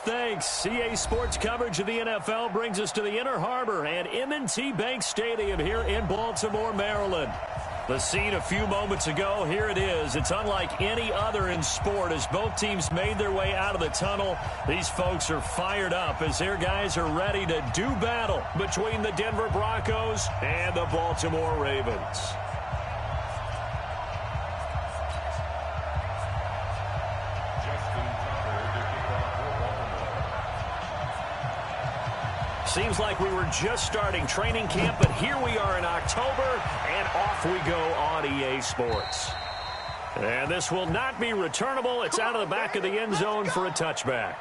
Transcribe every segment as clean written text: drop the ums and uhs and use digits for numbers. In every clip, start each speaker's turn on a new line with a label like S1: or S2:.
S1: thanks. CA Sports coverage of the NFL brings us to the Inner Harbor and M&T Bank Stadium here in Baltimore, Maryland. The scene a few moments ago, here it is. It's unlike any other in sport as both teams made their way out of the tunnel. These folks are fired up as their guys are ready to do battle between the Denver Broncos and the Baltimore Ravens. Seems like we were just starting training camp, but here we are in October, and off we go on EA Sports. And this will not be returnable. It's out of the back of the end zone for a touchback.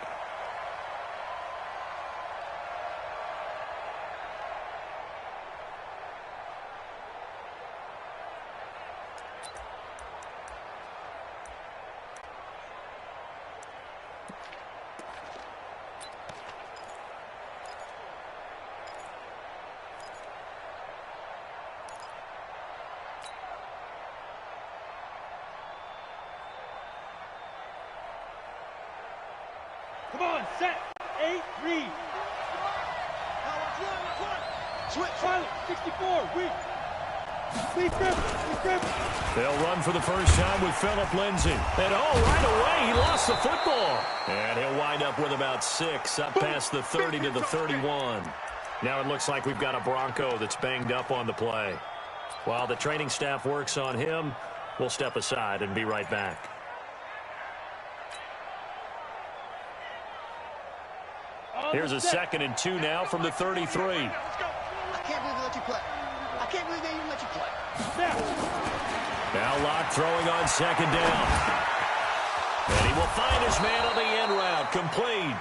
S2: Come on, set, 8, read. Switch, silent, 64, read. Please grip.
S1: They'll run for the first time with Phillip Lindsay. And right away, he lost the football. And he'll wind up with about 6, up past the 30 to the 31. Now it looks like we've got a Bronco that's banged up on the play. While the training staff works on him, we'll step aside and be right back. Here's a 2nd and 2 now from the 33.
S3: I can't believe they let you play. I can't believe they even let you play.
S1: Now Locke throwing on 2nd down. And he will find his man on the end route, complete.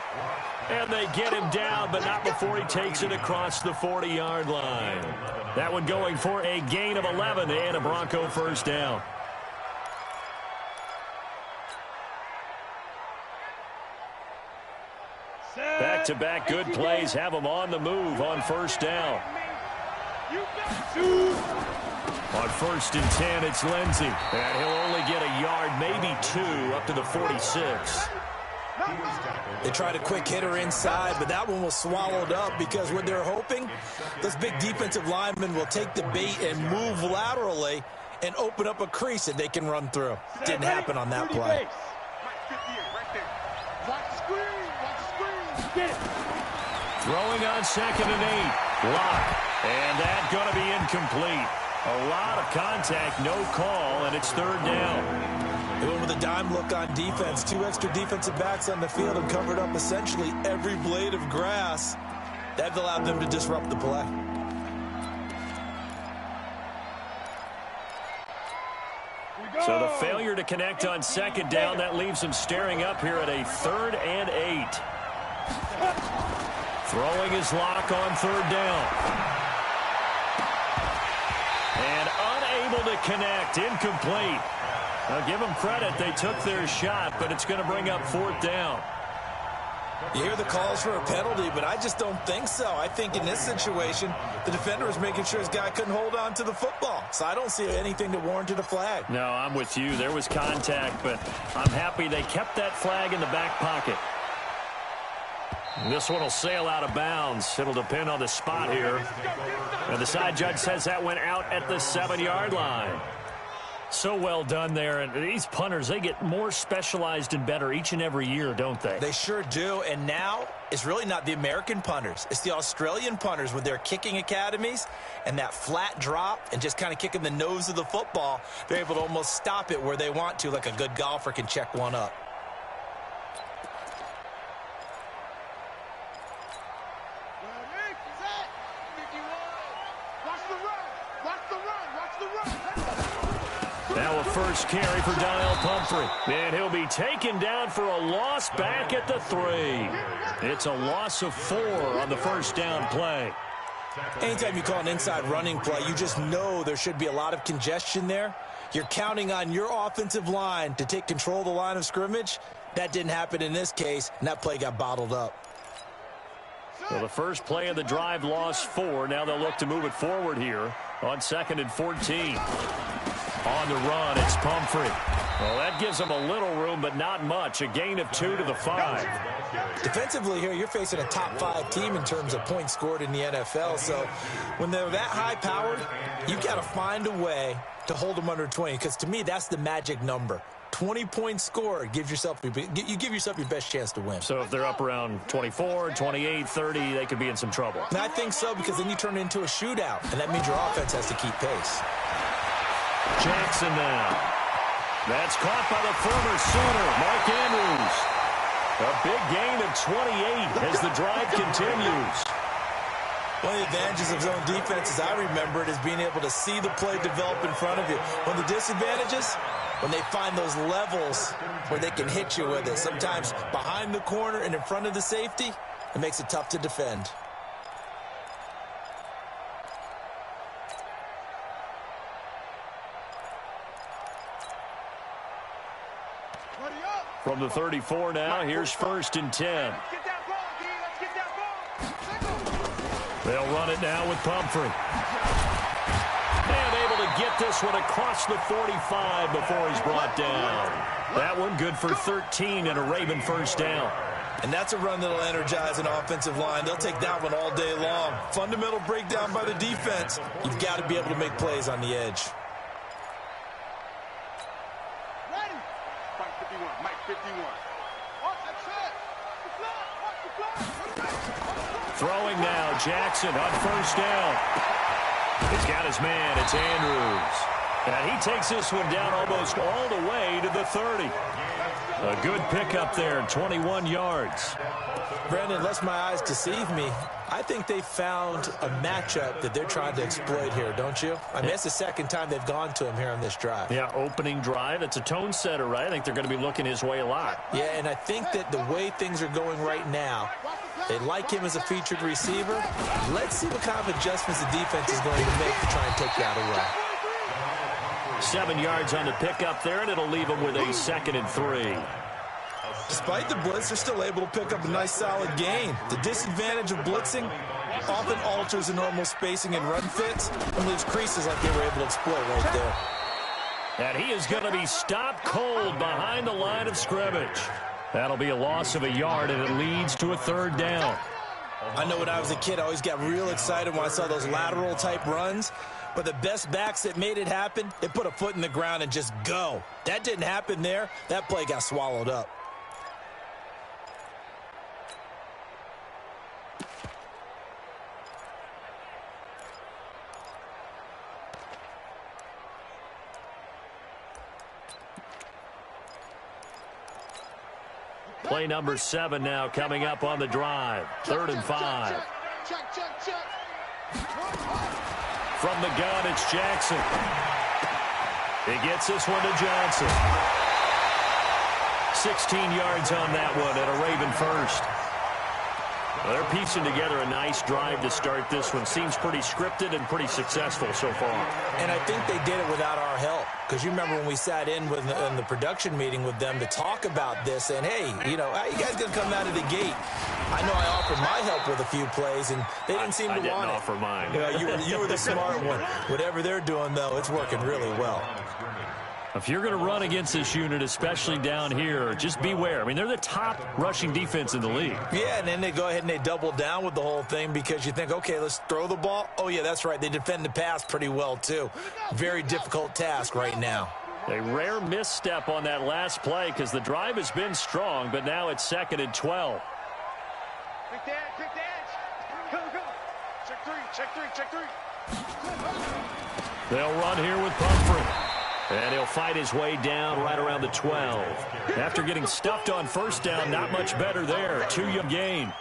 S1: And they get him down, but not before he takes it across the 40-yard line. That one going for a gain of 11 and a Bronco first down. Back-to-back good plays have them on the move on first down. On 1st and 10, it's Lindsay. And he'll only get a yard, maybe 2, up to the 46.
S4: They tried a quick hitter inside, but that one was swallowed up because what they're hoping, those big defensive linemen will take the bait and move laterally and open up a crease that they can run through. Didn't happen on that play.
S1: Throwing on 2nd and 8. Locke. And that's going to be incomplete. A lot of contact, no call, and it's 3rd down.
S4: They went with a dime look on defense. 2 extra defensive backs on the field and covered up essentially every blade of grass. That allowed them to disrupt the play.
S1: So the failure to connect on 2nd down, that leaves them staring up here at a 3rd and 8. Throwing his Locke on 3rd down. And unable to connect, incomplete. Now give them credit, they took their shot, but it's going to bring up 4th down.
S4: You hear the calls for a penalty, but I just don't think so. I think in this situation, the defender was making sure his guy couldn't hold on to the football. So I don't see anything that warranted a flag.
S1: No, I'm with you. There was contact, but I'm happy they kept that flag in the back pocket. This one will sail out of bounds. It'll depend on the spot here. And the side judge says that went out at the 7-yard line. So well done there. And these punters, they get more specialized and better each and every year, don't they?
S4: They sure do. And now it's really not the American punters. It's the Australian punters with their kicking academies and that flat drop and just kind of kicking the nose of the football. They're able to almost stop it where they want to, like a good golfer can check one up.
S1: Now a first carry for Donnell Pumphrey. And he'll be taken down for a loss back at the 3. It's a loss of 4 on the first down play.
S4: Anytime you call an inside running play, you just know there should be a lot of congestion there. You're counting on your offensive line to take control of the line of scrimmage. That didn't happen in this case, and that play got bottled up.
S1: Well, the first play of the drive lost 4. Now they'll look to move it forward here on 2nd and 14. On the run, it's Pumphrey. Well, that gives them a little room, but not much. A gain of 2 to the 5.
S4: Defensively here, you're facing a top 5 team in terms of points scored in the NFL. So when they're that high-powered, you've got to find a way to hold them under 20. Because to me, that's the magic number. 20 points scored gives yourself you give yourself your best chance to win.
S1: So if they're up around 24, 28, 30, they could be in some trouble.
S4: And I think so, because then you turn it into a shootout, and that means your offense has to keep pace.
S1: Jackson now. That's caught by the former Sooner, Mark Andrews. A big gain of 28 as the drive continues.
S4: One of the advantages of zone defense, as I remember it, is being able to see the play develop in front of you. One of the disadvantages, when they find those levels where they can hit you with it, sometimes behind the corner and in front of the safety, it makes it tough to defend.
S1: From the 34 now, here's 1st and 10. They'll run it now with Pumphrey. And able to get this one across the 45 before he's brought down. That one good for 13 and a Raven first down.
S4: And that's a run that'll energize an offensive line. They'll take that one all day long. Fundamental breakdown by the defense. You've got to be able to make plays on the edge.
S1: Throwing now, Jackson on first down. He's got his man, it's Andrews. And he takes this one down almost all the way to the 30. A good pickup there, 21 yards.
S4: Brandon, unless my eyes deceive me, I think they found a matchup that they're trying to exploit here, don't you? I mean, it's the second time they've gone to him here on this drive.
S1: Yeah, opening drive. It's a tone setter, right? I think they're going to be looking his way a lot.
S4: Yeah, and I think that the way things are going right now, they like him as a featured receiver. Let's see what kind of adjustments the defense is going to make to try and take that away.
S1: 7 yards on the pickup there, and it'll leave them with a 2nd and 3.
S4: Despite the blitz, they're still able to pick up a nice, solid gain. The disadvantage of blitzing often alters the normal spacing and run fits and leaves creases like they were able to exploit right there.
S1: And he is going to be stopped cold behind the line of scrimmage. That'll be a loss of a yard, and it leads to a 3rd down.
S4: I know when I was a kid, I always got real excited when I saw those lateral-type runs. But the best backs that made it happen, they put a foot in the ground and just go. That didn't happen there. That play got swallowed up.
S1: Play number 7 now coming up on the drive. 3rd and 5. From the gun, it's Jackson. He gets this one to Johnson. 16 yards on that one and a Raven first. Well, they're piecing together a nice drive to start this one. Seems pretty scripted and pretty successful so far.
S4: And I think they did it without our help. Because you remember when we sat in the production meeting with them to talk about this, and hey, you know, how you guys going to come out of the gate? I know I offered my help with a few plays, and they didn't seem to want it.
S1: I didn't offer mine.
S4: You know, you were the smart one. Whatever they're doing, though, it's working really well.
S1: If you're going to run against this unit, especially down here, just beware. I mean, they're the top rushing defense in the league.
S4: Yeah, and then they go ahead and they double down with the whole thing because you think, okay, let's throw the ball. Oh, yeah, that's right. They defend the pass pretty well, too. Very difficult task right now.
S1: A rare misstep on that last play because the drive has been strong, but now it's 2nd and 12.
S2: Quick dance. Go. Check three.
S1: They'll run here with Pumphrey. And he'll fight his way down right around the 12. After getting stuffed on first down, not much better there. 2-yard gain.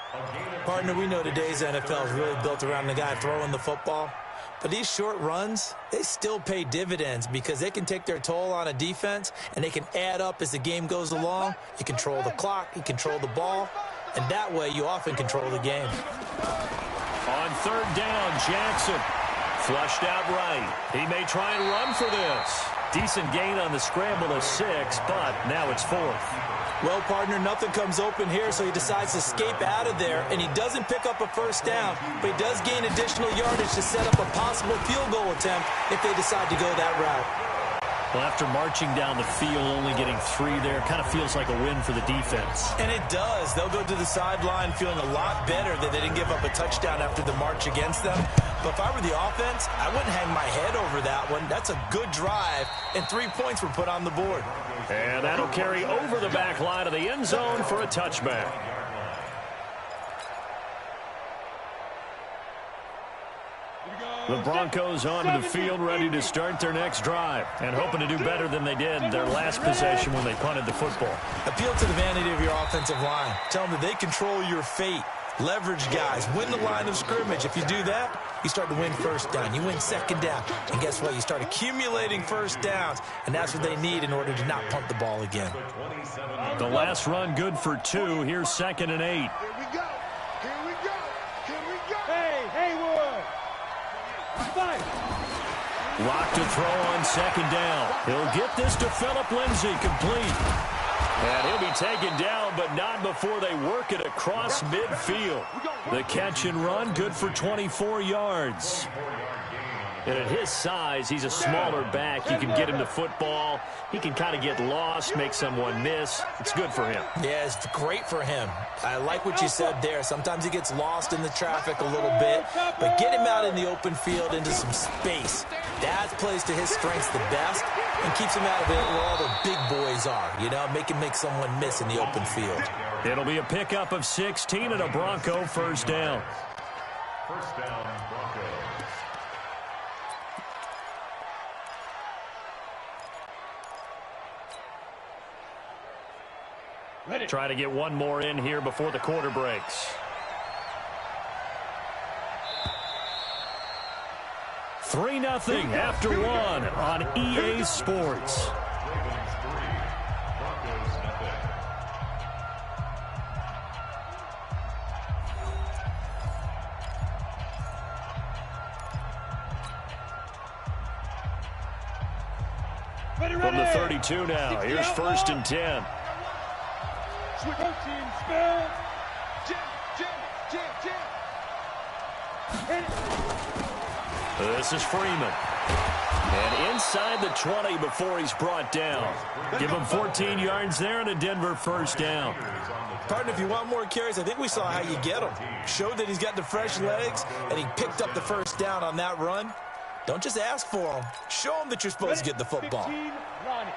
S4: Partner, we know today's NFL is really built around the guy throwing the football. But these short runs, they still pay dividends because they can take their toll on a defense and they can add up as the game goes along. You control the clock, you control the ball, and that way you often control the game.
S1: On 3rd down, Jackson flushed out right. He may try and run for this. Decent gain on the scramble of 6, but now it's 4th.
S4: Well, partner, nothing comes open here, so he decides to escape out of there, and he doesn't pick up a first down, but he does gain additional yardage to set up a possible field goal attempt if they decide to go that route.
S1: Well, after marching down the field, only getting 3 there, kind of feels like a win for the defense.
S4: And it does. They'll go to the sideline feeling a lot better that they didn't give up a touchdown after the march against them. But if I were the offense, I wouldn't hang my head over that one. That's a good drive, and 3 points were put on the board.
S1: And that'll carry over the back line of the end zone for a touchback. The Broncos onto the field, ready to start their next drive, and hoping to do better than they did their last possession when they punted the football.
S4: Appeal to the vanity of your offensive line. Tell them that they control your fate. Leverage guys. Win the line of scrimmage. If you do that, you start to win first down. You win second down. And guess what? You start accumulating first downs, and that's what they need in order to not punt the ball again.
S1: The last run good for 2. Here's 2nd and 8.
S2: Here we go. Here we go. Here we go. Hey, Haywood. Fight.
S1: Lock to throw on 2nd down. He'll get this to Philip Lindsay, complete. And he'll be taken down, but not before they work it across midfield. The catch and run, good for 24 yards. And at his size, he's a smaller back. You can get him the football. He can kind of get lost, make someone miss. It's good for him.
S4: Yeah, it's great for him. I like what you said there. Sometimes he gets lost in the traffic a little bit, but get him out in the open field into some space. That plays to his strengths the best and keeps him out of it where all the big boys are, you know, make him make someone miss in the open field.
S1: It'll be a pickup of 16 and a Bronco first down.
S5: First down, Broncos.
S1: Try to get one more in here before the quarter breaks. 3-0 after 1 on EA Sports. From the 32 now, here's 1st and 10.
S2: Switch team spell. Jam.
S1: This is Freeman. And inside the 20 before he's brought down. Give him 14 yards there and a Denver first down.
S4: Partner, if you want more carries, I think we saw how you get them. Showed that he's got the fresh legs, and he picked up the first down on that run. Don't just ask for them. Show them that you're supposed to get the football.
S2: 15 line.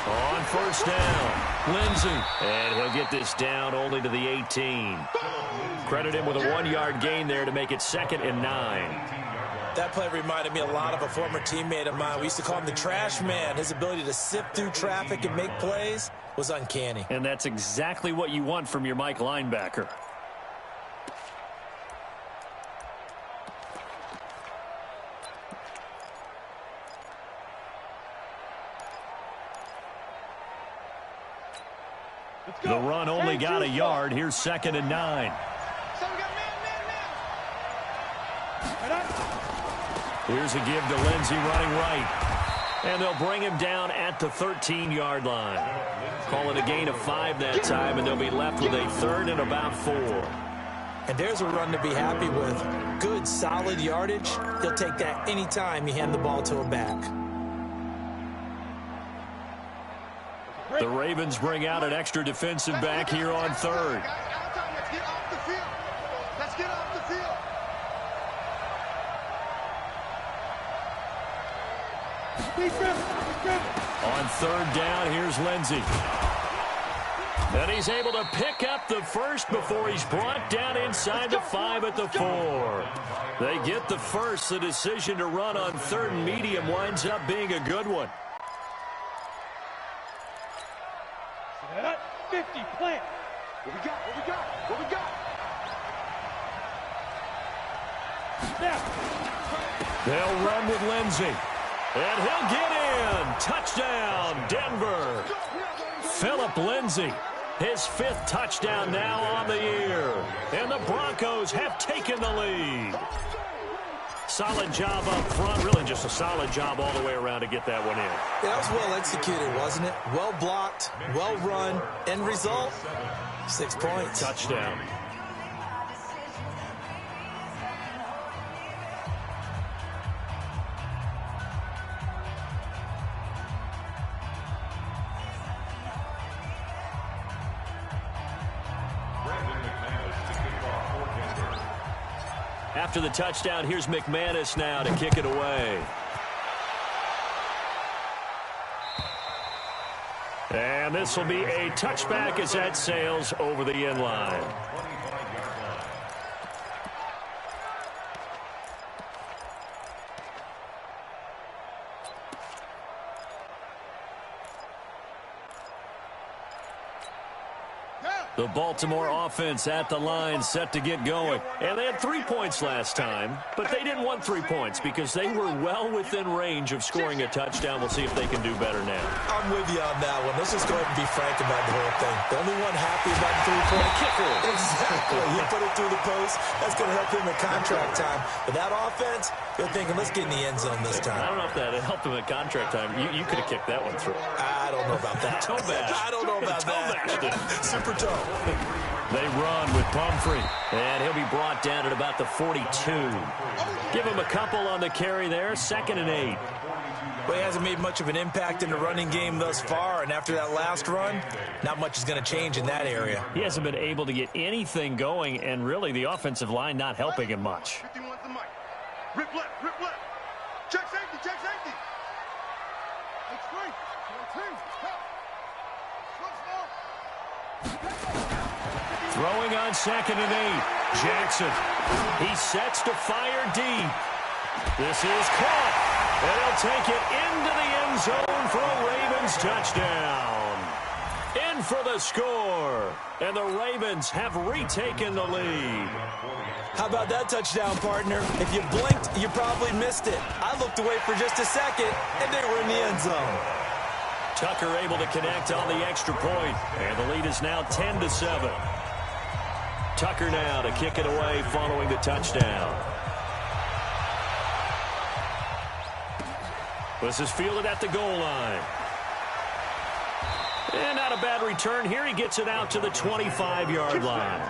S1: On first down, Lindsay. And he'll get this down only to the 18. Credit him with a 1-yard gain there to make it 2nd and 9.
S4: That play reminded me a lot of a former teammate of mine. We used to call him the trash man. His ability to sift through traffic and make plays was uncanny.
S1: And that's exactly what you want from your Mike linebacker. The run only got a yard. Here's 2nd and 9. Here's a give to Lindsay running right. And they'll bring him down at the 13-yard line. Call it a gain of 5 that time, and they'll be left with a 3rd and about 4.
S4: And there's a run to be happy with. Good, solid yardage. He'll take that anytime you hand the ball to a back.
S1: The Ravens bring out an extra defensive back here on 3rd.
S3: Let's get off the field. Let's get off the field.
S1: On 3rd down, here's Lindsay. And he's able to pick up the first before he's brought down inside the 5 at the 4. They get the first. The decision to run on 3rd and medium winds up being a good one.
S2: 50, plant. What we got?
S1: They'll run with Lindsay. And he'll get in. Touchdown, Denver. Philip Lindsay, his 5th touchdown now on the year. And the Broncos have taken the lead. Solid job up front. Really just a solid job all the way around to get that one in.
S4: Yeah, that was well executed, wasn't it? Well blocked, well run. End result, 6 points.
S1: Touchdown. After the touchdown, here's McManus now to kick it away. And this will be a touchback as that sails over the end line. The Baltimore offense at the line, set to get going. And they had 3 points last time, but they didn't want 3 points because they were well within range of scoring a touchdown. We'll see if they can do better now.
S4: I'm with you on that one. Let's just go ahead and be frank about the whole thing. The only one happy about the 3-point
S1: kicker.
S4: Exactly. He put it through the post. That's going to help him in contract time. But that offense, they're thinking, let's get in the end zone this time.
S1: I don't know if that helped him at contract time. You could have kicked that one through.
S4: I don't know about that.
S1: Toe bash.
S4: I don't know about that. Super toe.
S1: They run with Pumphrey, and he'll be brought down at about the 42. Give him a couple on the carry there, 2nd and 8.
S4: Well, he hasn't made much of an impact in the running game thus far, and after that last run, not much is going to change in that area.
S1: He hasn't been able to get anything going, and really the offensive line not helping him much.
S2: 51's the mic. Rip left, rip left. Check safety, check safety. X3, 14, help.
S1: Throwing on 2nd and 8. Jackson. He sets to fire deep. This is caught. And he'll take it into the end zone for a Ravens touchdown. In for the score. And the Ravens have retaken the lead.
S4: How about that touchdown, partner? If you blinked, you probably missed it. I looked away for just a second, and they were in the end zone.
S1: Tucker able to connect on the extra point. And the lead is now 10-7. Tucker now to kick it away following the touchdown. This is fielded at the goal line. And not a bad return here. He gets it out to the 25-yard line.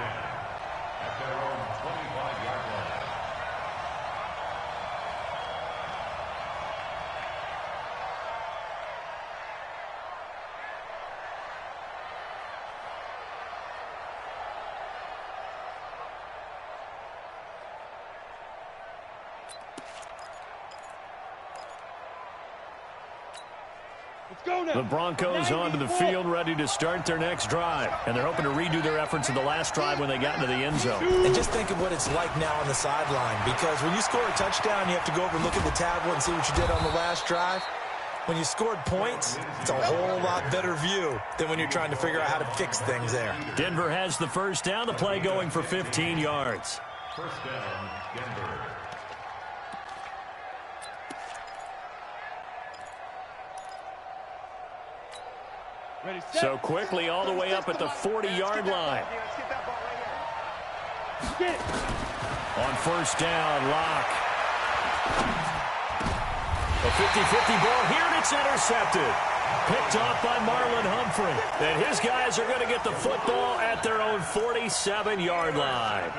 S1: The Broncos onto the field, ready to start their next drive. And they're hoping to redo their efforts in the last drive when they got into the end zone.
S4: And just think of what it's like now on the sideline. Because when you score a touchdown, you have to go over and look at the tablet and see what you did on the last drive. When you scored points, it's a whole lot better view than when you're trying to figure out how to fix things there.
S1: Denver has the first down. The play going for 15 yards.
S5: First down, Denver.
S1: So quickly all the way up at the 40-yard line. On first down, Locke. A 50-50 ball here, and it's intercepted. Picked off by Marlon Humphrey. And his guys are going to get the football at their own 47-yard line.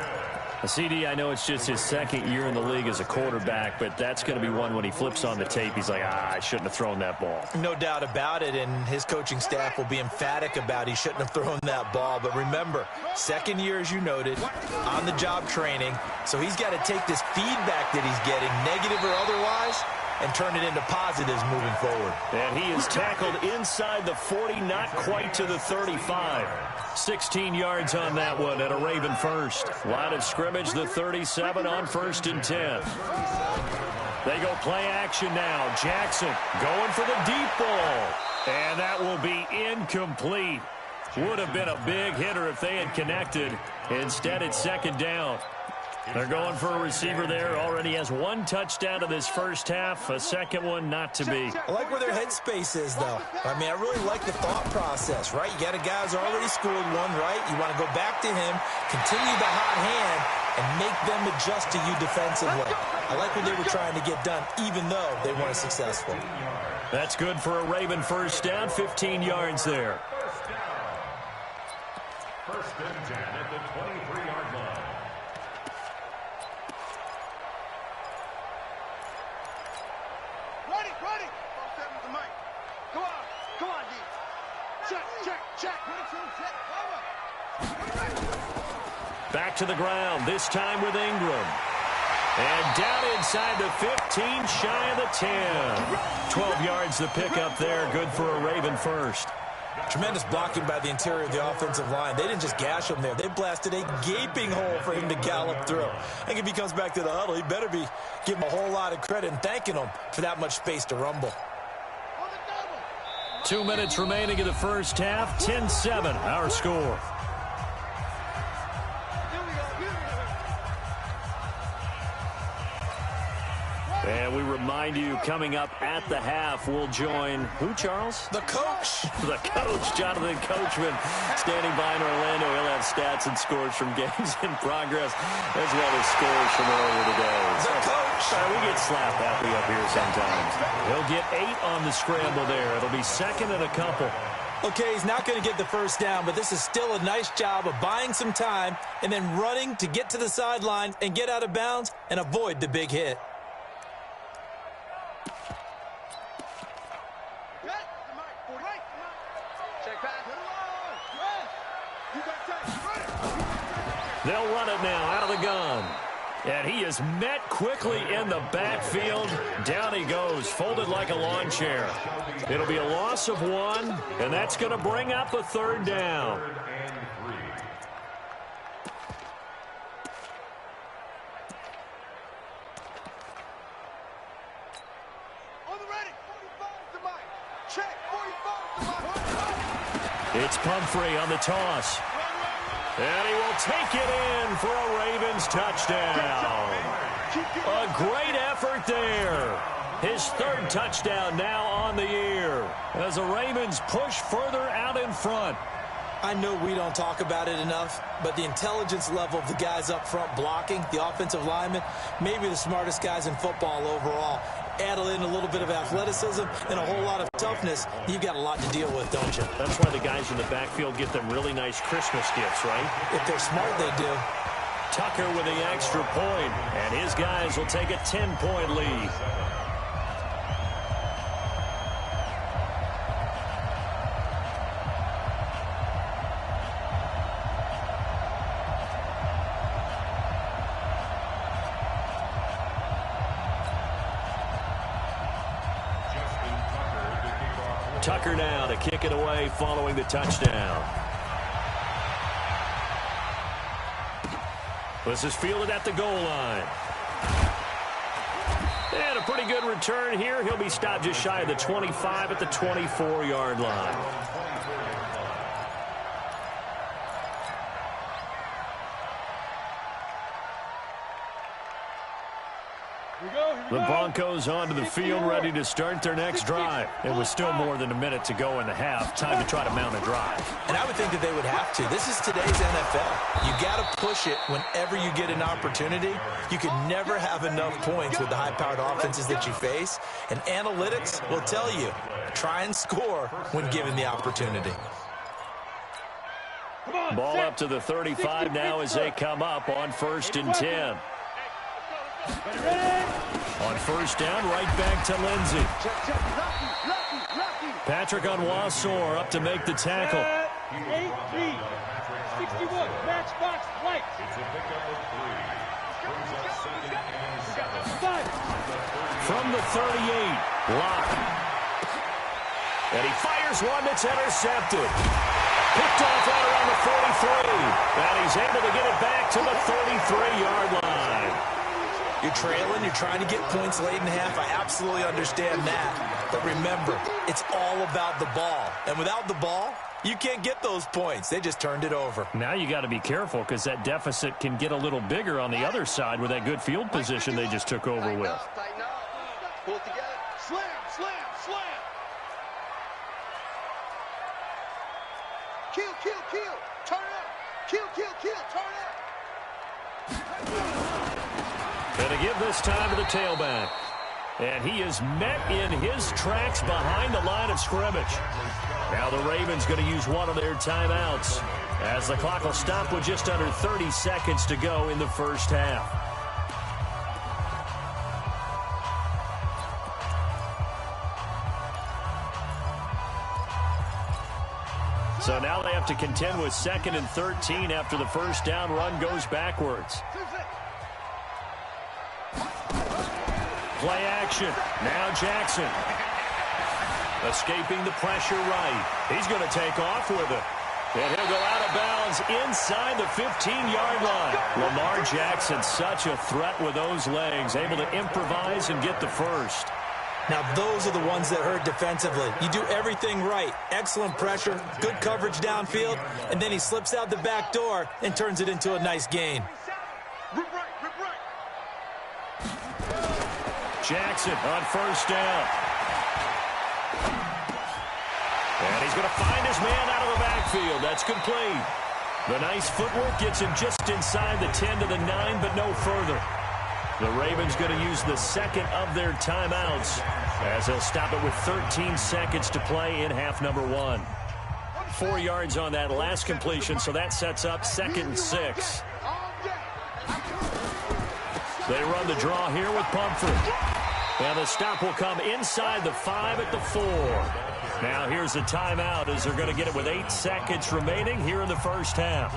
S1: CD, I know it's just his 2nd year in the league as a quarterback, but that's going to be one when he flips on the tape. He's like, I shouldn't have thrown that ball.
S4: No doubt about it, and his coaching staff will be emphatic about he shouldn't have thrown that ball. But remember, 2nd year, as you noted, on-the-job training, so he's got to take this feedback that he's getting, negative or otherwise, and turn it into positives moving forward.
S1: And he is tackled inside the 40, not quite to the 35. 16 yards on that one at a Raven first. Line of scrimmage, the 37 on 1st and 10. They go play action now. Jackson going for the deep ball. And that will be incomplete. Would have been a big hitter if they had connected. Instead, it's 2nd down. They're going for a receiver there. Already has 1 touchdown in this first half. A second one not to be.
S4: I like where their headspace is, though. I mean, I really like the thought process, right? You got a guy who's already scored one, right? You want to go back to him, continue the hot hand, and make them adjust to you defensively. I like what they were trying to get done, even though they weren't successful.
S1: That's good for a Raven first down. 15 yards there.
S5: First and 10 at the 23-yard line.
S2: Ready. The mic. Come on, D. Check.
S1: Back to the ground, this time with Ingram. And down inside the 15, shy of the 10. 12 yards to pick up there. Good for a Raven first.
S4: Tremendous blocking by the interior of the offensive line. They didn't just gash him there. They blasted a gaping hole for him to gallop through. I think if he comes back to the huddle, he better be giving him a whole lot of credit and thanking him for that much space to rumble.
S1: 2 minutes remaining in the first half. 10-7, our score. And we remind you, coming up at the half, we'll join who, Charles?
S4: The coach.
S1: The coach, Jonathan Coachman, standing by in Orlando. He'll have stats and scores from games in progress, as well as scores from earlier today.
S4: The coach.
S1: We get slap happy up here sometimes. He'll get 8 on the scramble there. It'll be second and a couple.
S4: Okay, he's not going to get the first down, but this is still a nice job of buying some time and then running to get to the sideline and get out of bounds and avoid the big hit.
S1: They'll run it now out of the gun. And he is met quickly in the backfield. Down he goes, folded like a lawn chair. It'll be a loss of 1, and that's going to bring up a third down. It's Pumphrey on the toss. And he will take it in for a Ravens touchdown. A great effort there. His third touchdown now on the year as the Ravens push further out in front.
S4: I know we don't talk about it enough, but the intelligence level of the guys up front blocking, the offensive linemen, maybe the smartest guys in football overall. Add in a little bit of athleticism and a whole lot of toughness, you've got a lot to deal with, don't you?
S1: That's why the guys in the backfield get them really nice Christmas gifts, right?
S4: If they're smart, they do.
S1: Tucker with the extra point, and his guys will take a 10-point lead. Tucker now to kick it away following the touchdown. This is fielded at the goal line. And a pretty good return here. He'll be stopped just shy of the 25 at the 24-yard line. The Broncos onto the field, ready to start their next drive. It was still more than a minute to go in the half. Time to try to mount a drive.
S4: And I would think that they would have to. This is today's NFL. You got to push it whenever you get an opportunity. You can never have enough points with the high-powered offenses that you face. And analytics will tell you, try and score when given the opportunity.
S1: Ball up to the 35 now as they come up on 1st and 10. On first down, right back to Lindsey. Patrick Onwuasor up to make the tackle.
S2: 8-3, 61, match box, white.
S1: From the 38, block. And he fires one that's intercepted. Picked off right around the 43. And he's able to get it back to the 33-yard line.
S4: You're trailing, you're trying to get points late in the half. I absolutely understand that. But remember, it's all about the ball. And without the ball, you can't get those points. They just turned it over.
S1: Now you got to be careful because that deficit can get a little bigger on the other side with that good field position they just took over with.
S3: Tighten up. Pull it together. Slam, slam, slam. Kill, kill, kill. Turn up. Kill, kill, kill. Turn up.
S1: And to give this time to the tailback. And he is met in his tracks behind the line of scrimmage. Now the Ravens going to use one of their timeouts as the clock will stop with just under 30 seconds to go in the first half. So now they have to contend with 2nd and 13 after the first down run goes backwards. play action. Now Jackson. Escaping the pressure right. He's going to take off with it. And he'll go out of bounds inside the 15-yard line. Lamar Jackson, such a threat with those legs, able to improvise and get the first.
S4: Now, those are the ones that hurt defensively. You do everything right. Excellent pressure, good coverage downfield, and then he slips out the back door and turns it into a nice gain.
S2: Rip right, rip right.
S1: Jackson on first down. And he's going to find his man out of the backfield. That's complete. The nice footwork gets him just inside the 10 to the 9, but no further. The Ravens going to use the second of their timeouts as they'll stop it with 13 seconds to play in half number 1. 4 yards on that last completion, so that sets up 2nd and 6. They run the draw here with Pumphrey. And the stop will come inside the 5 at the 4. Now here's a timeout as they're going to get it with 8 seconds remaining here in the first half.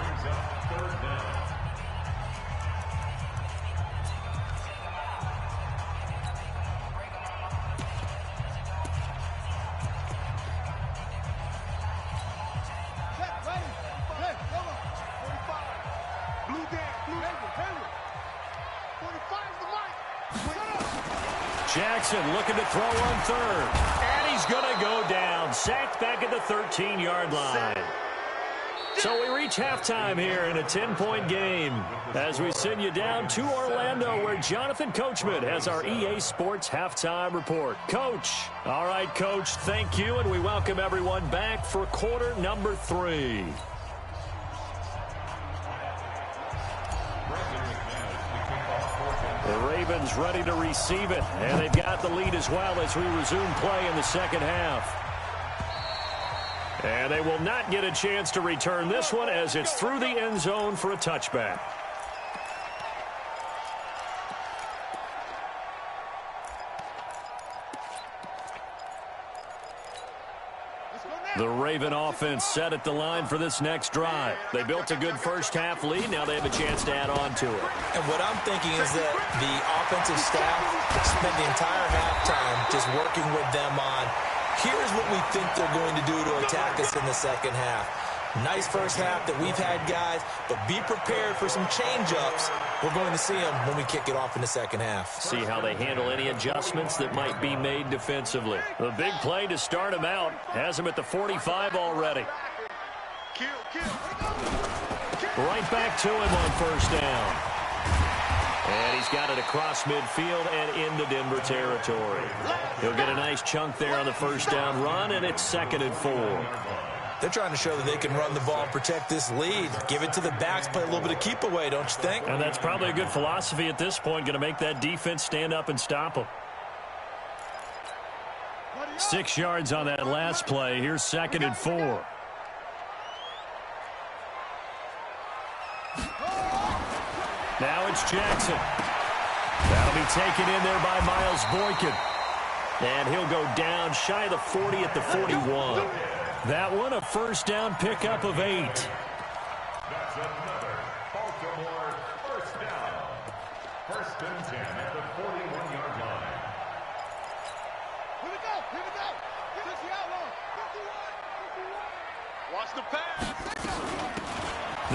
S1: Jackson looking to throw on third. And he's going to go down. Sacked back at the 13-yard line. So we reach halftime here in a 10-point game as we send you down to Orlando where Jonathan Coachman has our EA Sports halftime report. Coach. All right, Coach, thank you, and we welcome everyone back for quarter number 3. The Ravens ready to receive it, and they've got the lead as well as we resume play in the second half. And they will not get a chance to return this one as it's through the end zone for a touchback. The Raven offense set at the line for this next drive. They built a good first-half lead. Now they have a chance to add on to it.
S4: And what I'm thinking is that the offensive staff spent the entire halftime just working with them on, here's what we think they're going to do to attack us in the second half. Nice first half that we've had, guys, but be prepared for some change-ups. We're going to see them when we kick it off in the second half.
S1: See how they handle any adjustments that might be made defensively. The big play to start him out has him at the 45 already. Right back to him on first down. And he's got it across midfield and into Denver territory. He'll get a nice chunk there on the first down run, and it's 2nd and 4.
S4: They're trying to show that they can run the ball and protect this lead. Give it to the backs, play a little bit of keep away, don't you think?
S1: And that's probably a good philosophy at this point, going to make that defense stand up and stop them. 6 yards on that last play. Here's 2nd and 4. Now it's Jackson. That'll be taken in there by Miles Boykin. And he'll go down shy of the 40 at the 41. That one a first down pickup of 8.
S5: That's another Baltimore first down. 1st and 10 at the 41-yard line.
S2: Here we go. Here we go. Just the outlaw. 51. Watch the pass.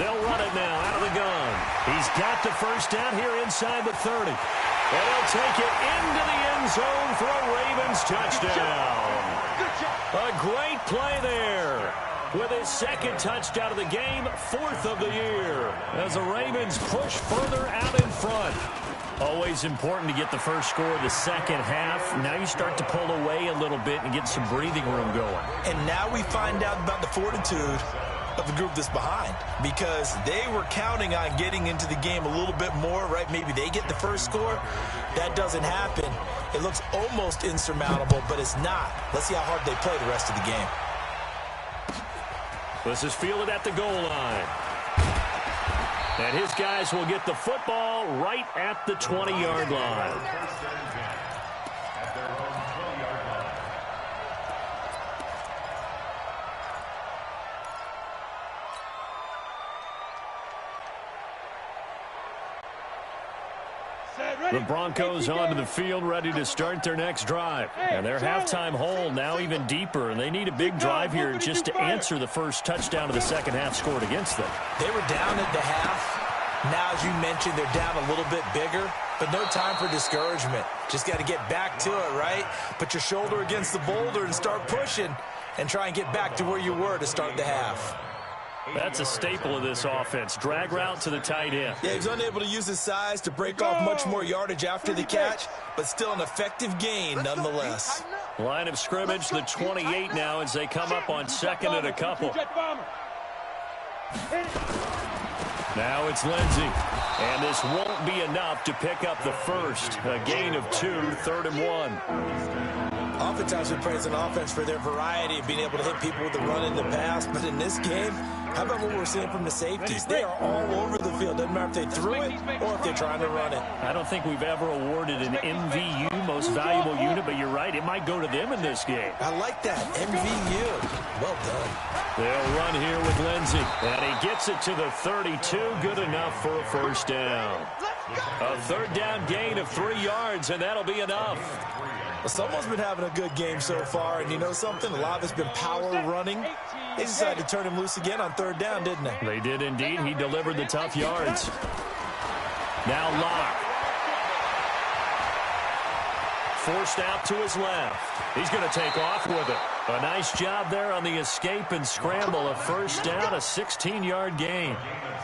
S1: They'll run it now out of the gun. He's got the first down here inside the 30. And he'll take it into the end zone for a Ravens touchdown. A great play there with his 2nd touchdown of the game, 4th of the year, as the Ravens push further out in front. Always important to get the first score of the second half. Now you start to pull away a little bit and get some breathing room going.
S4: And now we find out about the fortitude of the group that's behind, because they were counting on getting into the game a little bit more, right? Maybe they get the first score. That doesn't happen. It looks almost insurmountable, but it's not. Let's see how hard they play the rest of the game.
S1: This is fielded at the goal line. And his guys will get the football right at the 20-yard line.
S5: At their own 20-yard line.
S2: Set.
S1: The Broncos onto the field ready to start their next drive. And their halftime hole now even deeper, and they need a big drive here just to answer the first touchdown of the second half scored against them.
S4: They were down at the half. Now, as you mentioned, they're down a little bit bigger, but no time for discouragement. Just got to get back to it, right? Put your shoulder against the boulder and start pushing and try and get back to where you were to start the half.
S1: That's a staple of this offense. Drag route to the tight end.
S4: Yeah, he's unable to use his size to break off much more yardage after the catch, but still an effective gain nonetheless.
S1: Line of scrimmage, the 28 now as they come up on second and a couple. Now it's Lindsey. And this won't be enough to pick up the first. A gain of 2, 3rd and 1.
S4: Oftentimes we praise an offense for their variety of being able to hit people with the run in the pass, but in this game, how about what we're seeing from the safeties? They are all over the field. Doesn't matter if they threw it or if they're trying to run it.
S1: I don't think we've ever awarded an MVU, most valuable unit, but you're right, it might go to them in this game.
S4: I like that, MVU. Well done.
S1: They'll run here with Lindsey, and he gets it to the 32, good enough for a first down. A third down gain of 3 yards, and that'll be enough.
S4: Well, someone's been having a good game so far, and you know something? A lot of it's been power running. They decided to turn him loose again on 3rd down, didn't they?
S1: They did indeed. He delivered the tough yards. Now Locke. Forced out to his left. He's going to take off with it. A nice job there on the escape and scramble. A first down, a 16-yard gain.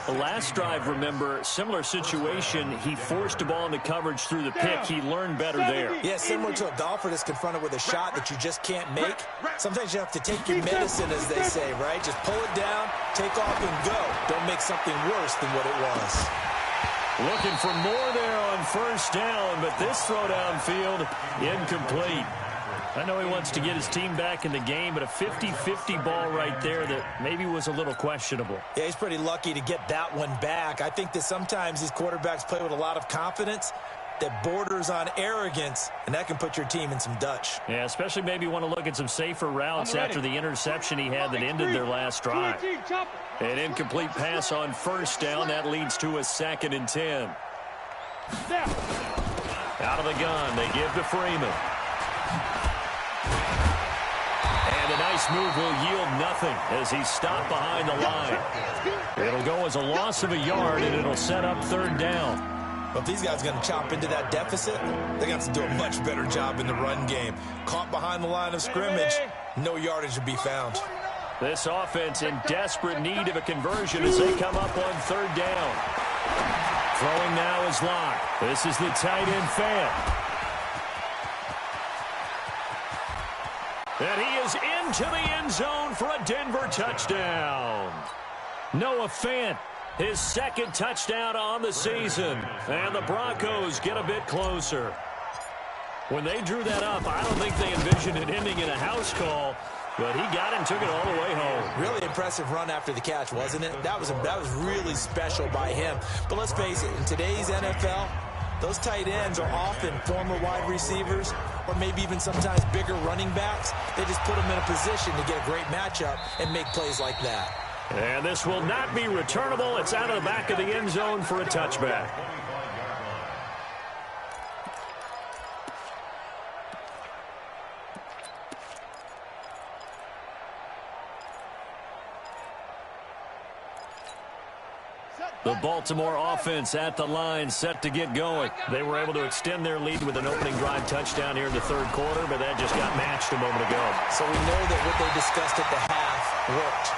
S1: The last drive, remember, similar situation. He forced a ball into coverage through the pick. He learned better there.
S4: Yeah, similar to a golfer that's confronted with a shot that you just can't make. Sometimes you have to take your medicine, as they say, right? Just pull it down, take off, and go. Don't make something worse than what it was.
S1: Looking for more there on first down, but this throw downfield incomplete. I know he wants to get his team back in the game, but a 50-50 ball right there that maybe was a little questionable.
S4: Yeah, he's pretty lucky to get that one back. I think that sometimes these quarterbacks play with a lot of confidence that borders on arrogance, and that can put your team in some Dutch.
S1: Yeah, especially maybe want to look at some safer routes after the interception he had that ended their last drive. An incomplete pass on first down. That leads to a 2nd and 10. Out of the gun, they give to Freeman. And a nice move will yield nothing as he's stopped behind the line. It'll go as a loss of a yard, and it'll set up 3rd down.
S4: But if these guys are going to chop into that deficit, they're going to have to do a much better job in the run game. Caught behind the line of scrimmage, no yardage to be found.
S1: This offense in desperate need of a conversion as they come up on 3rd down. Throwing now is Locke. This is the tight end Fant. And he is into the end zone for a Denver touchdown. Noah Fant, his 2nd touchdown on the season. And the Broncos get a bit closer. When they drew that up, I don't think they envisioned it ending in a house call. But he got it and took it all the way home.
S4: Really impressive run after the catch, wasn't it? That was really special by him. But let's face it, in today's NFL, those tight ends are often former wide receivers or maybe even sometimes bigger running backs. They just put them in a position to get a great matchup and make plays like that.
S1: And this will not be returnable. It's out of the back of the end zone for a touchback. The Baltimore offense at the line, set to get going. They were able to extend their lead with an opening drive touchdown here in the 3rd quarter, but that just got matched a moment ago.
S4: So we know that what they discussed at the half worked.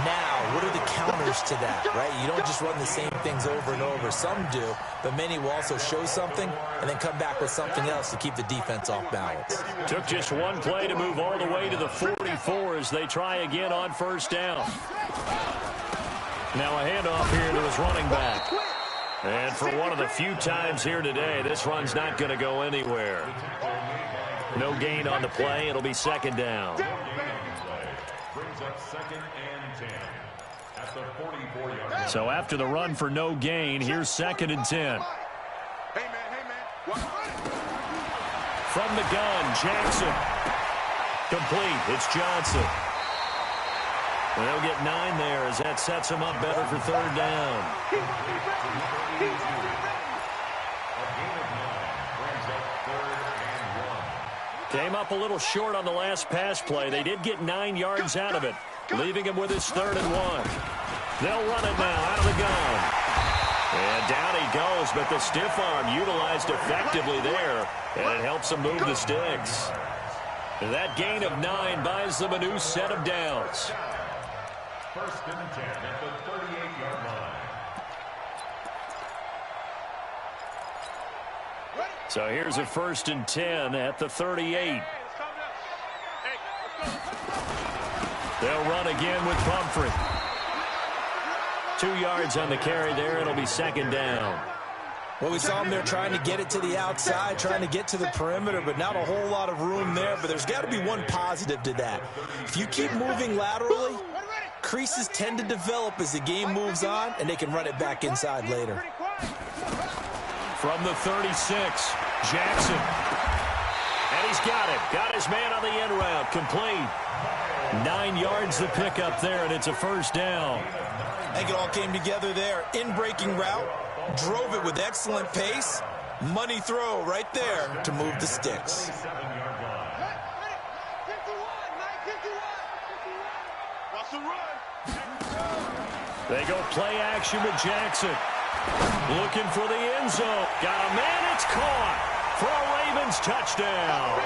S4: Now, what are the counters to that, right? You don't just run the same things over and over. Some do, but many will also show something and then come back with something else to keep the defense off balance.
S1: Took just one play to move all the way to the 44 as they try again on first down. Now a handoff here to his running back. And for one of the few times here today, this run's not going to go anywhere. No gain on the play. It'll be 2nd down.
S5: Brings up 2nd and 10 at the 44-yard line.
S1: So after the run for no gain, here's 2nd and 10.
S2: Hey, man.
S1: From the gun, Jackson. Complete. It's Johnson. They'll get 9 there as that sets him up better for 3rd down. Came up a little short on the last pass play. They did get 9 yards out of it, leaving him with his 3rd and 1. They'll run it now out of the gun. And down he goes, but the stiff arm utilized effectively there, and it helps him move the sticks. That gain of 9 buys them a new set of downs.
S5: 1st and 10 at the 38-yard line.
S1: So here's a 1st and 10 at the 38. They'll run again with Pumphrey. 2 yards on the carry there. It'll be 2nd down.
S4: Well, we saw him there trying to get it to the outside, trying to get to the perimeter, but not a whole lot of room there. But there's got to be one positive to that. If you keep moving laterally, creases tend to develop as the game moves on, and they can run it back inside later.
S1: From the 36, Jackson. And he's got it. Got his man on the end route. Complete. 9 yards the pickup there, and it's a 1st down.
S4: I think it all came together there. In-breaking route. Drove it with excellent pace. Money throw right there to move the sticks.
S1: They go play action with Jackson. Looking for the end zone. Got a man. It's caught for a Ravens touchdown.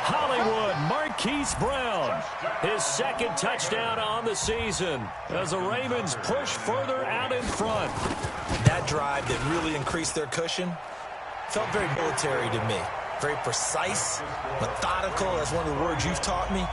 S1: Hollywood, Marquise Brown, his 2nd touchdown on the season as the Ravens push further out in front.
S4: That drive that really increased their cushion felt very military to me. Very precise, methodical. That's one of the words you've taught me.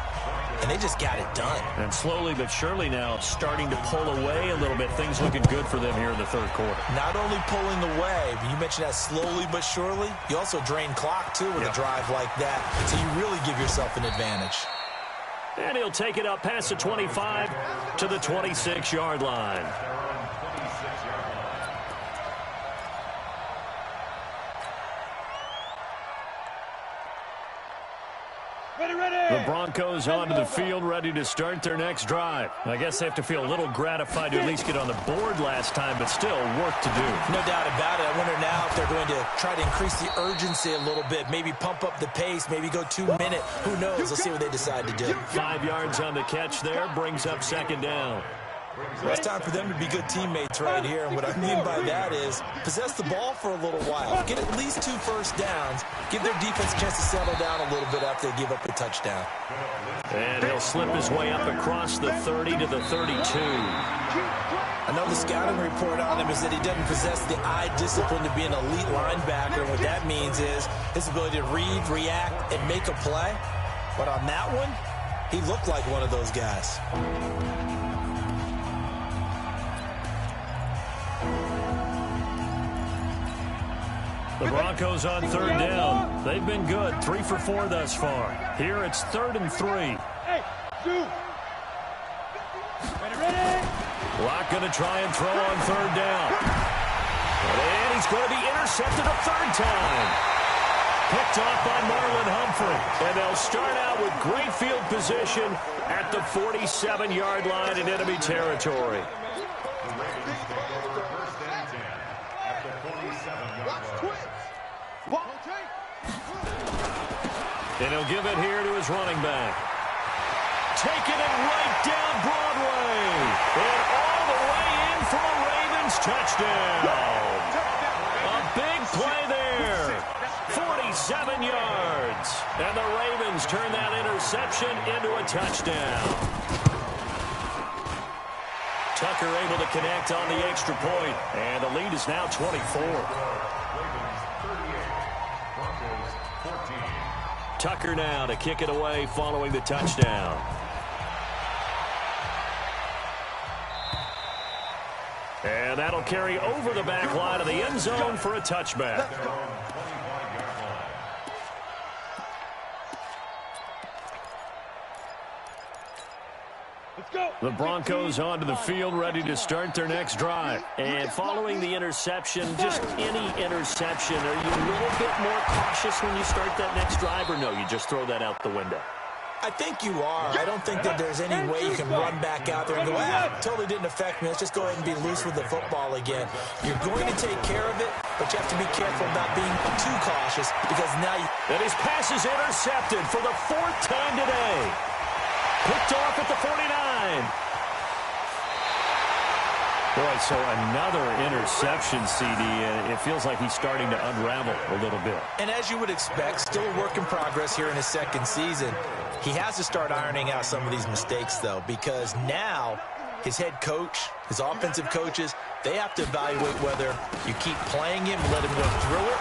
S4: And they just got it done.
S1: And slowly but surely now starting to pull away a little bit. Things looking good for them here in the 3rd quarter.
S4: Not only pulling away, but you mentioned that slowly but surely. You also drain clock, too, with a drive like that. So you really give yourself an advantage.
S1: And he'll take it up past the 25 to the 26-yard line. The Broncos onto the field, ready to start their next drive. I guess they have to feel a little gratified to at least get on the board last time, but still work to do.
S4: No doubt about it. I wonder now if they're going to try to increase the urgency a little bit, maybe pump up the pace, maybe go 2 minute. Who knows? Let's see what they decide to do.
S1: 5 yards on the catch there, brings up 2nd down.
S4: Well, it's time for them to be good teammates right here. And what I mean by that is possess the ball for a little while. Get at least 2 first downs. Give their defense a chance to settle down a little bit after they give up a touchdown.
S1: And he'll slip his way up across the 30 to the 32.
S4: I know the scouting report on him is that he doesn't possess the eye discipline to be an elite linebacker. What that means is his ability to read, react, and make a play. But on that one, he looked like one of those guys.
S1: The Broncos on 3rd down. They've been good. 3 for 4 thus far. Here it's 3rd and 3.
S2: Hey, shoot. Ready.
S1: Locke going to try and throw on 3rd down. And he's going to be intercepted a 3rd time. Picked off by Marlon Humphrey. And they'll start out with great field position at the 47-yard line in enemy territory. And he'll give it here to his running back. Taking it right down Broadway. And all the way in for a Ravens touchdown. A big play there. 47 yards. And the Ravens turn that interception into a touchdown. Tucker able to connect on the extra point. And the lead is now 24. Tucker now to kick it away following the touchdown. And that'll carry over the back line of the end zone for a touchback. The Broncos onto the field, ready to start their next drive. And following the interception, just any interception, are you a little bit more cautious when you start that next drive, or no, you just throw that out the window?
S4: I think you are. I don't think that there's any way you can run back out there and go, totally didn't affect me. Let's just go ahead and be loose with the football again. You're going to take care of it, but you have to be careful about being too cautious because now you...
S1: And his pass is intercepted for the 4th time today. Picked off at the 49. Boy, so another interception, CD. It feels like he's starting to unravel a little bit.
S4: And as you would expect, still a work in progress here in his 2nd season. He has to start ironing out some of these mistakes, though, because now his head coach, his offensive coaches, they have to evaluate whether you keep playing him, let him go through it,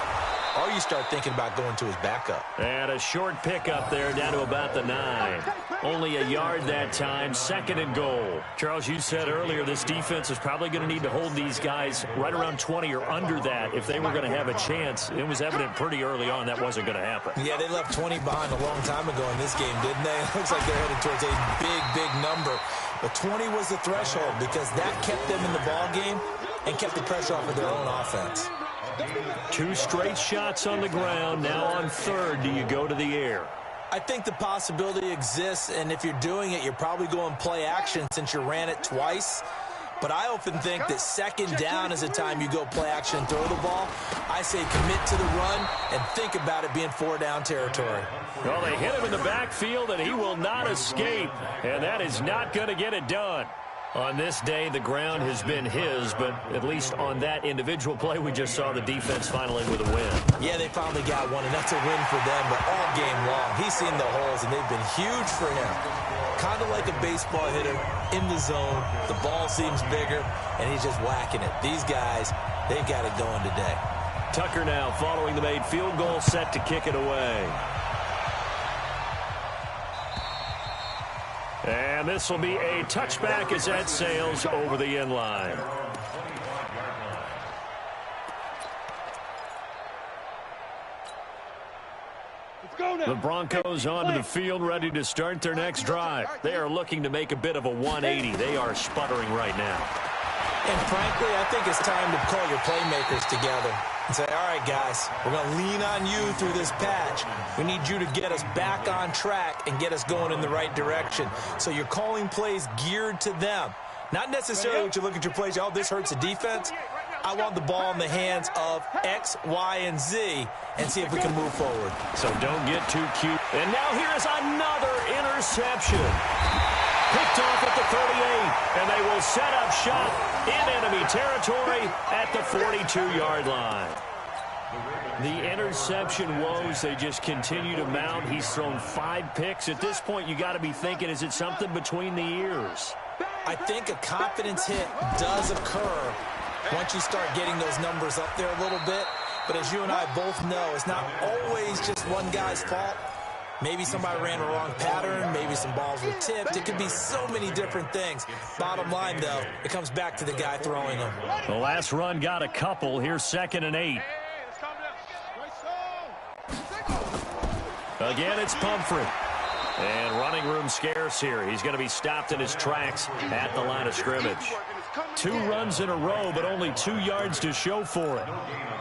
S4: or you start thinking about going to his backup.
S1: And a short pickup there down to about the 9. Only a yard that time, 2nd and goal. Charles, you said earlier this defense is probably going to need to hold these guys right around 20 or under that if they were going to have a chance. It was evident pretty early on that wasn't going to happen.
S4: Yeah, they left 20 behind a long time ago in this game, didn't they? It looks like they're headed towards a big, big number. But 20 was the threshold because that kept them in the ball game and kept the pressure off of their own offense.
S1: 2 straight shots on the ground. Now on 3rd, do you go to the air?
S4: I think the possibility exists, and if you're doing it, you're probably going play action since you ran it twice. But I often think that 2nd down is the time you go play action and throw the ball. I say commit to the run and think about it being 4-down territory.
S1: Well, they hit him in the backfield, and he will not escape. And that is not going to get it done. On this day, the ground has been his, but at least on that individual play, we just saw the defense finally with a win.
S4: Yeah, they finally got one, and that's a win for them, but all game long, he's seen the holes, and they've been huge for him. Kind of like a baseball hitter in the zone. The ball seems bigger, and he's just whacking it. These guys, they've got it going today.
S1: Tucker now following the made field goal, set to kick it away. And this will be a touchback as that sails over the end line. The Broncos onto the field, ready to start their next drive. They are looking to make a bit of a 180. They are sputtering right now.
S4: And frankly, I think it's time to call your playmakers together and say, all right, guys, we're going to lean on you through this patch. We need you to get us back on track and get us going in the right direction. So you're calling plays geared to them. Not necessarily what you look at your plays, oh, this hurts the defense. I want the ball in the hands of X, Y, and Z and see if we can move forward.
S1: So don't get too cute. And now here is another interception. Picked off at the 38, and they will set up shop in enemy territory at the 42-yard line. The interception woes, they just continue to mount. He's thrown 5 picks. At this point, you got to be thinking, is it something between the ears?
S4: I think a confidence hit does occur once you start getting those numbers up there a little bit. But as you and I both know, it's not always just one guy's fault. Maybe somebody ran a wrong pattern. Maybe some balls were tipped. It could be so many different things. Bottom line, though, it comes back to the guy throwing them.
S1: The last run got a couple. Here's 2nd and 8. Again, it's Pumphrey. And running room scarce here. He's going to be stopped in his tracks at the line of scrimmage. 2 runs in a row, but only 2 yards to show for it.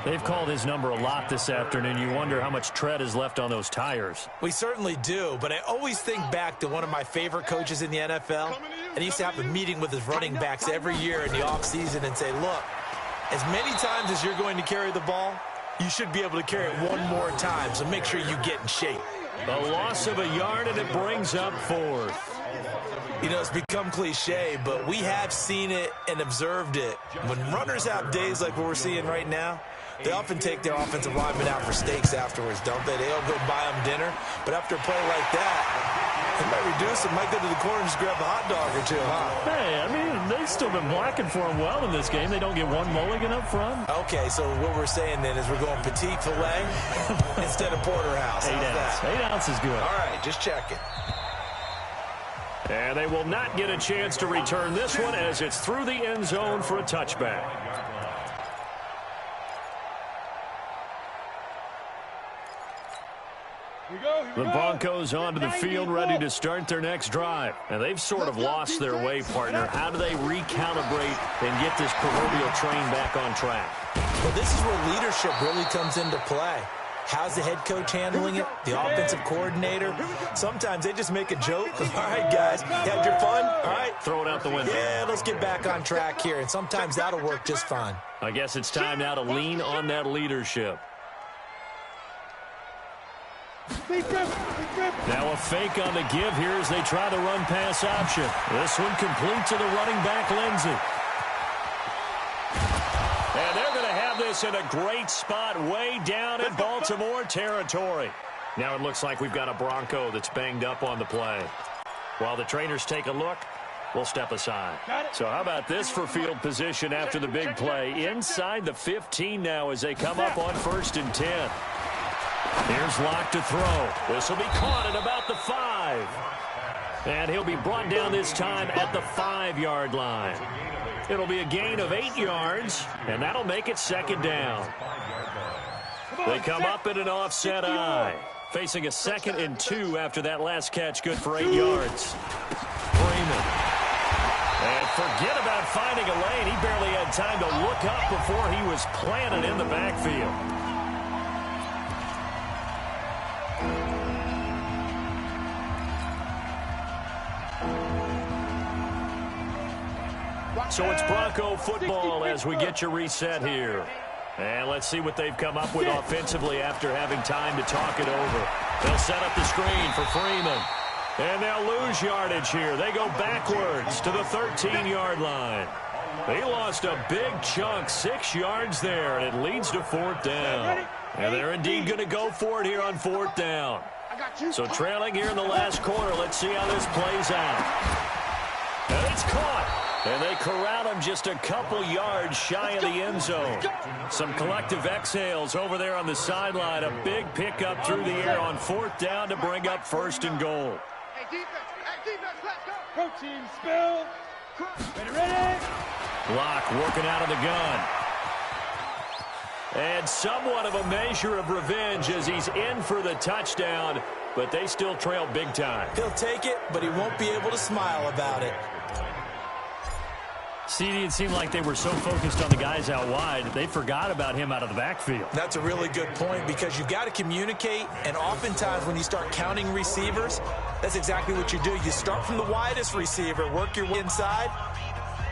S1: They've called his number a lot this afternoon. You wonder how much tread is left on those tires.
S4: We certainly do, but I always think back to one of my favorite coaches in the NFL, and he used to have a meeting with his running backs every year in the offseason and say, look, as many times as you're going to carry the ball, you should be able to carry it one more time, so make sure you get in shape.
S1: A loss of a yard, and it brings up 4th.
S4: You know, it's become cliche, but we have seen it and observed it. When runners have days like what we're seeing right now, they often take their offensive linemen out for steaks afterwards, don't they? They all go buy them dinner. But after a play like that, they might reduce it, might go to the corner and just grab a hot dog or 2, huh?
S1: Hey, I mean, they've still been blocking for him well in this game. They don't get one mulligan up front.
S4: Okay, so what we're saying then is we're going petite filet instead of porterhouse.
S1: 8 ounce. 8 ounce is good.
S4: All right, just checking.
S1: And they will not get a chance to return this one as it's through the end zone for a touchback. The Broncos onto the field, ready to start their next drive. And they've sort of lost their way, partner. How do they recalibrate and get this proverbial train back on track?
S4: Well, this is where leadership really comes into play. How's the head coach handling it? The offensive coordinator? Sometimes they just make a joke. All right, guys, had your fun? All right.
S1: Throw it out the window.
S4: Yeah, let's get back on track here, and sometimes that'll work just fine.
S1: I guess it's time now to lean on that leadership. Now a fake on the give here as they try the run-pass option. This one complete to the running back, Lindsey. And they're going to have this in a great spot way down in Baltimore territory. Now it looks like we've got a Bronco that's banged up on the play. While the trainers take a look, we'll step aside. So how about this for field position after the big play? Inside the 15 now as they come up on 1st and 10. Here's Locke to throw. This will be caught at about the 5. And he'll be brought down this time at the 5-yard line. It'll be a gain of 8 yards, and that'll make it 2nd down. They come up in an offset eye, facing a 2nd and 2 after that last catch, good for 8 yards. Freeman. And forget about finding a lane. He barely had time to look up before he was planted in the backfield. So it's Bronco football as we get you reset here. And let's see what they've come up with offensively after having time to talk it over. They'll set up the screen for Freeman. And they'll lose yardage here. They go backwards to the 13-yard line. They lost a big chunk, 6 yards there, and it leads to 4th down. And they're indeed going to go for it here on 4th down. So trailing here in the last quarter, let's see how this plays out. And it's caught. And they corral him just a couple yards shy of the end zone. Some collective exhales over there on the sideline. A big pickup through the air on 4th down to bring up 1st and goal.
S3: Hey, defense, let's go.
S2: Protein spill. Ready.
S1: Locke working out of the gun. And somewhat of a measure of revenge as he's in for the touchdown, but they still trail big time.
S4: He'll take it, but he won't be able to smile about it.
S1: CD, it seemed like they were so focused on the guys out wide, they forgot about him out of the backfield.
S4: That's a really good point because you've got to communicate, and oftentimes when you start counting receivers, that's exactly what you do. You start from the widest receiver, work your way inside.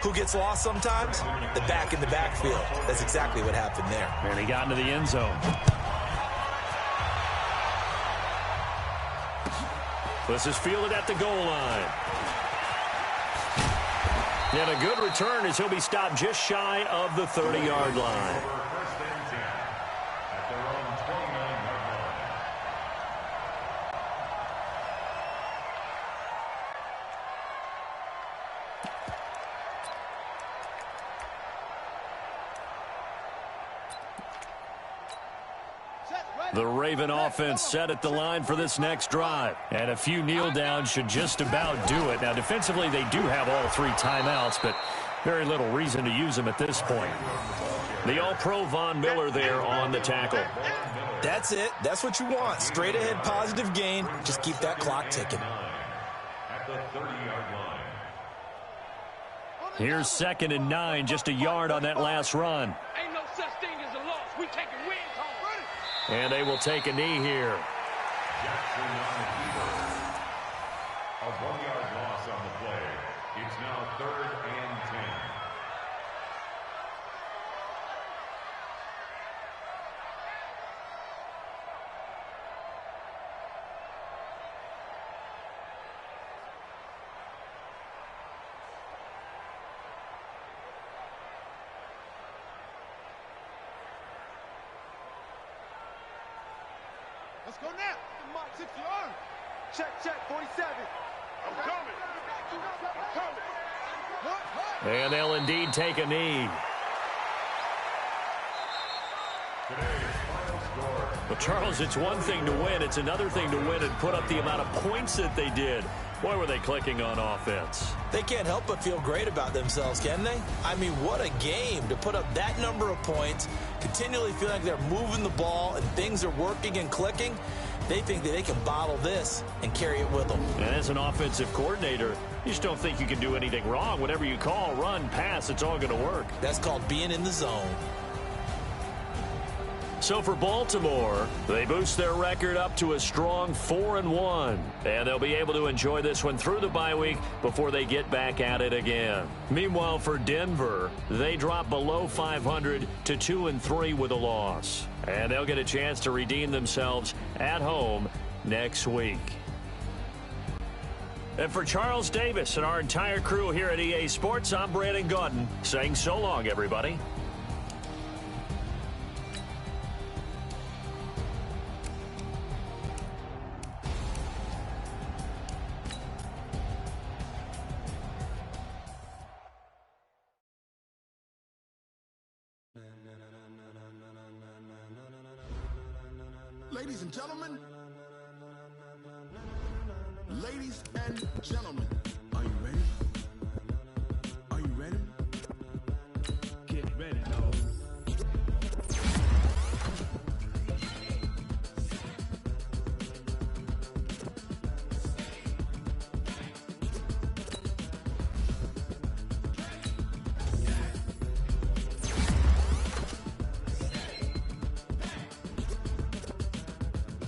S4: Who gets lost sometimes? The back in the backfield. That's exactly what happened there.
S1: And he got into the end zone. This is fielded at the goal line. And a good return as he'll be stopped just shy of the 30-yard line. The Raven offense set at the line for this next drive. And a few kneel downs should just about do it. Now, defensively, they do have all 3 timeouts, but very little reason to use them at this point. The All-Pro Von Miller there on the tackle.
S4: That's it. That's what you want. Straight ahead, positive gain. Just keep that clock ticking.
S5: At the 30-yard line.
S1: Here's 2nd and 9, just a yard on that last run.
S2: Ain't no such thing as a loss. We taking wins home.
S1: And they will take a knee here.
S5: Jackson on the keeper. A 1-yard loss on the play. It's now 3rd and 10.
S2: Let's go now. Mark 60 arm. Check, 47. I'm coming.
S1: And they'll indeed take a knee. Well, Charles, it's one thing to win. It's another thing to win and put up the amount of points that they did. Boy, were they clicking on offense.
S4: They can't help but feel great about themselves, can they? I mean, what a game to put up that number of points, continually feel like they're moving the ball and things are working and clicking. They think that they can bottle this and carry it with them.
S1: And as an offensive coordinator, you just don't think you can do anything wrong. Whatever you call, run, pass, it's all going to work.
S4: That's called being in the zone.
S1: So for Baltimore, they boost their record up to a strong 4-1. And they'll be able to enjoy this one through the bye week before they get back at it again. Meanwhile, for Denver, they drop below 500 to 2-3 with a loss. And they'll get a chance to redeem themselves at home next week. And for Charles Davis and our entire crew here at EA Sports, I'm Brandon Gaudin saying so long, everybody.
S2: Ladies and gentlemen, ladies and gentlemen, are you ready? Are you ready? Get ready, dog.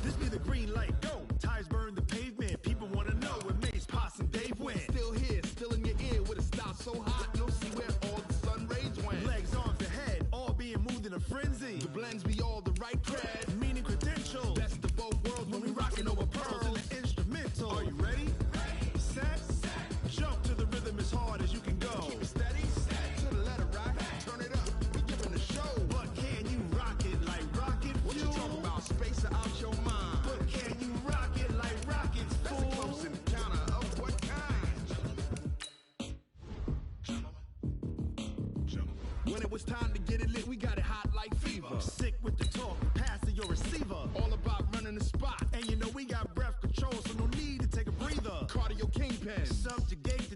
S2: This be the green light, go. Tires burn the pavement. People want to know where Mace, Poss, and Dave went. Still here, still in your ear with a style so hot, you'll see where all the sun rays went. Legs, arms, and head, all being moved in a frenzy. The blends be all the right cred, meaning credentials. Best of both worlds when we rockin' over pearls and the instrumental. Are you ready? Set, jump to the rhythm as hard as you can go. Keep it steady, to the letter rock, turn it up, we giving the show. But can you rock it like rocket fuel? What you talking about, space out your mind? But can you rock it like rockets, fool? That's a close encounter of what kind? When it was time to get it lit, we got it hot like fever. Sick with the talk, pass to your receiver. All about running the spot, and you know we got breath control, so no need to take a breather. Cardio kingpin, subjugate